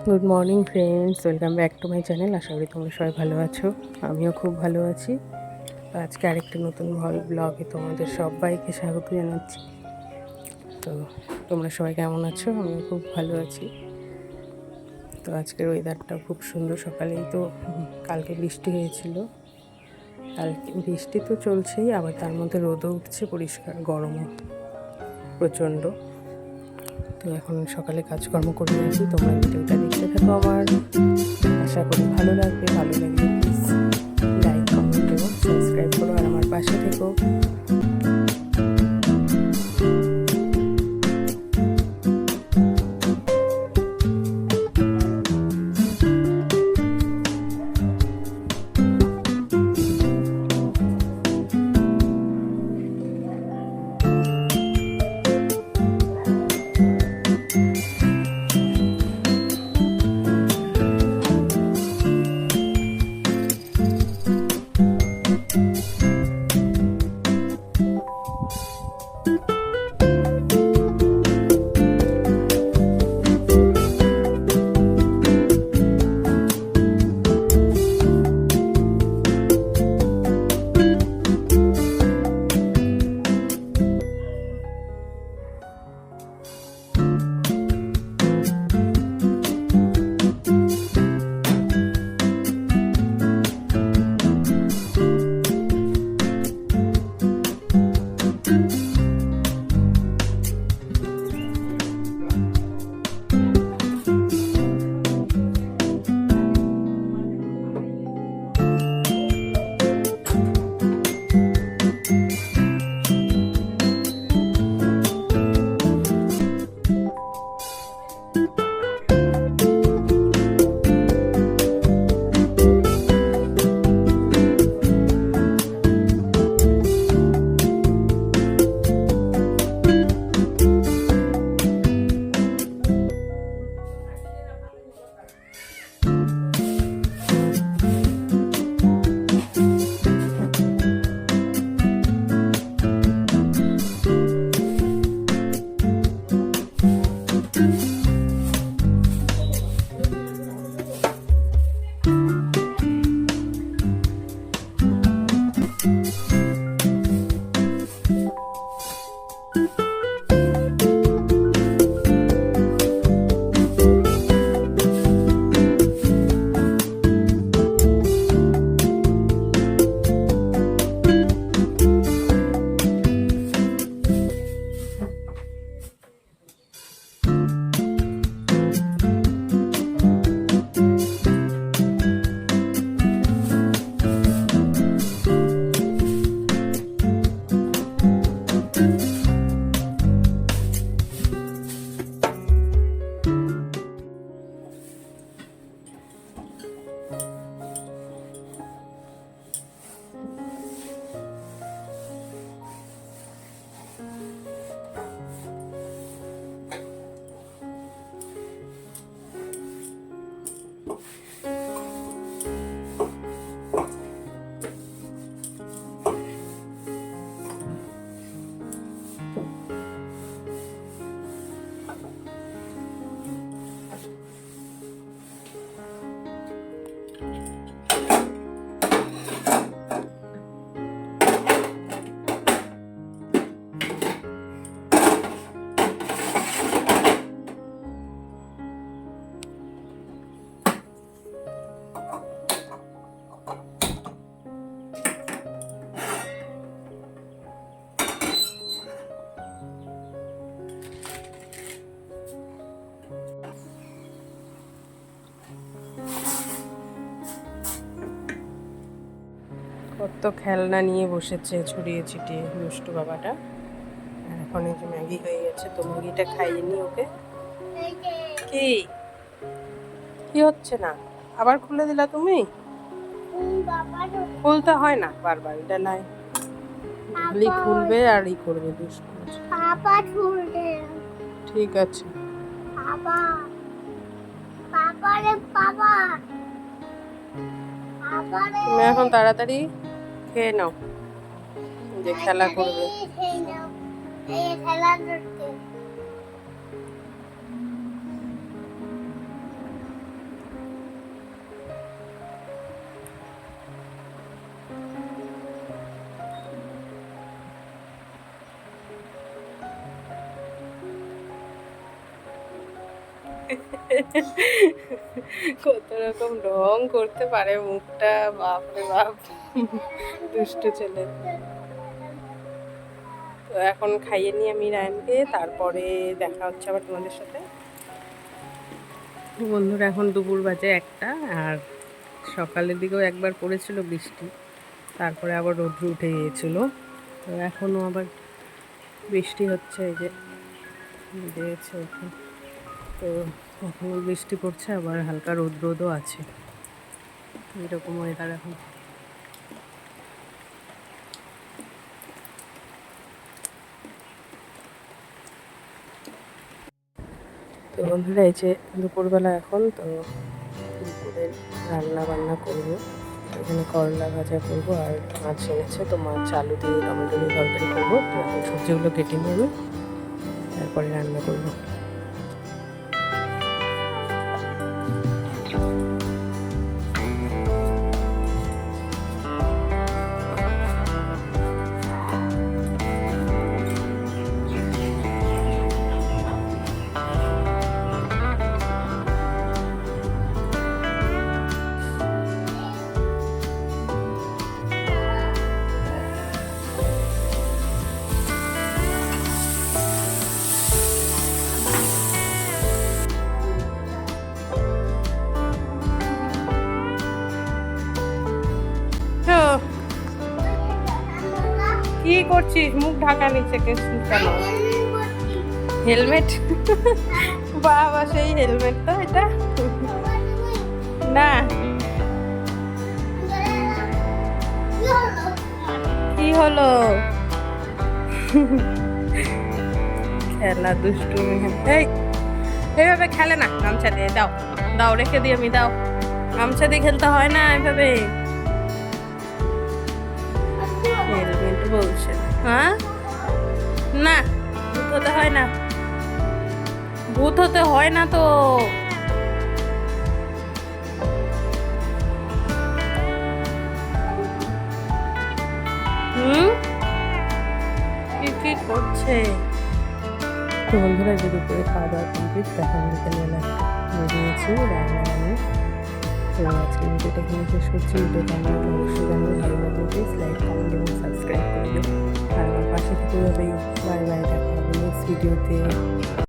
Good morning friends, welcome back to my channel. আশা করি তোমরা সবাই ভালো আছো। আমিও খুব ভালো আছি। তো আজকে আরেকটা নতুন ব্লগে তোমাদের সবাইকে স্বাগত জানাচ্ছি। তো তোমরা সবাই কেমন আছো? আমিও খুব ভালো আছি। তো আজকের ওয়েদারটা খুব সুন্দর। সকালেই তো কালকে বৃষ্টি হয়েছিল, কালকে বৃষ্টি তো চলছেই, আবার তার মধ্যে রোদও উঠছে, পরিষ্কার গরমও প্রচণ্ড। তো এখন সকালে কাজকর্ম করে আছি। তোমরা ভিডিওটা দেখতে থাকো আমার, আশা করি ভালো লাগবে। ভালো লাগলে প্লিজ লাইক, কমেন্ট এবং সাবস্ক্রাইব করো আর আমার পাশে থেকো। কত খেলনা নিয়ে বসেছে ছড়িয়ে ছিটিয়ে দুষ্টু বাবাটা। আর এখন এই যে ম্যাগি হয়ে গেছে, তো ম্যাগিটা খাইয়ে নি ওকে। কি কি হচ্ছে না? আবার খুলে দিলা তুমি? খুলতে হয় না বারবার, এটা নাই খালি খুলবে আর ই করবে, দুষ্টু। ঠিক আছে, তুমি এখন তাড়াতাড়ি খেয়ে নাও, যে খেলা করবে। কত রকম রং করতে পারে মুখটা, বাপরে বাপ, দুষ্টু ছেলে। তো এখন খাইয়ে নিই আমি রায়নকে, তারপরে দেখা হচ্ছে আবার তোমাদের সাথে। বন্ধুরা এখন দুপুর বাজে 1টা, আর সকালের দিকেও একবার পড়েছিল বৃষ্টি, তারপরে আবার রৌদ্র উঠে গিয়েছিল। তো এখনও আবার বৃষ্টি হচ্ছে, এই যে দিয়েছে এখন। তো এখনও বৃষ্টি পড়ছে, আবার হালকা রোদও আছে, এরকম ওয়েদার এখন। তো বন্ধুরা এই যে দুপুরবেলা এখন, তো দুপুরের রান্না বান্না করবো। এখানে করলা ভাজা করবো, আর মাছ এনেছে, তো মাছ আলু দিয়ে টমেটো দিয়ে তরকারি করবো। তো এখন সবজিগুলো কেটে নিয়ে আমি তারপরে রান্না করবো। কি করছিস? মুখ ঢাকা নিচ্ছে কেন? হেলমেট? বাবা, সেই হেলমেট তো এটা? না, কি হলো? খেলা দুষ্টুমি। এইভাবে খেলে না, গামছা দিয়ে দাও, দাও রেখে দিই আমি, দাও। গামছা দিয়ে খেলতে হয় না এভাবে। হেলমেট বলছে, হ্যাঁ? না, ভূত হতে হয় না, ভূত হতে হয় না তো। কি করছে? তো বন্ধুরা, যে দুপুরে খাওয়া দাওয়া কমপ্লিট, তখন বিকেলবেলা বেরিয়েছি রান্না আমি। তো আজকে ভিডিওটা এখানে শেষ করছি। ভিডিওটা আমার অবশ্যই জানাবো ভালো লাগলে প্লিজ লাইক, কমেন্ট এবং সাবস্ক্রাইব করে দিও। আর আমার পাশে থেকে বাই বাই, দেখা হবে নেক্সট ভিডিওতে।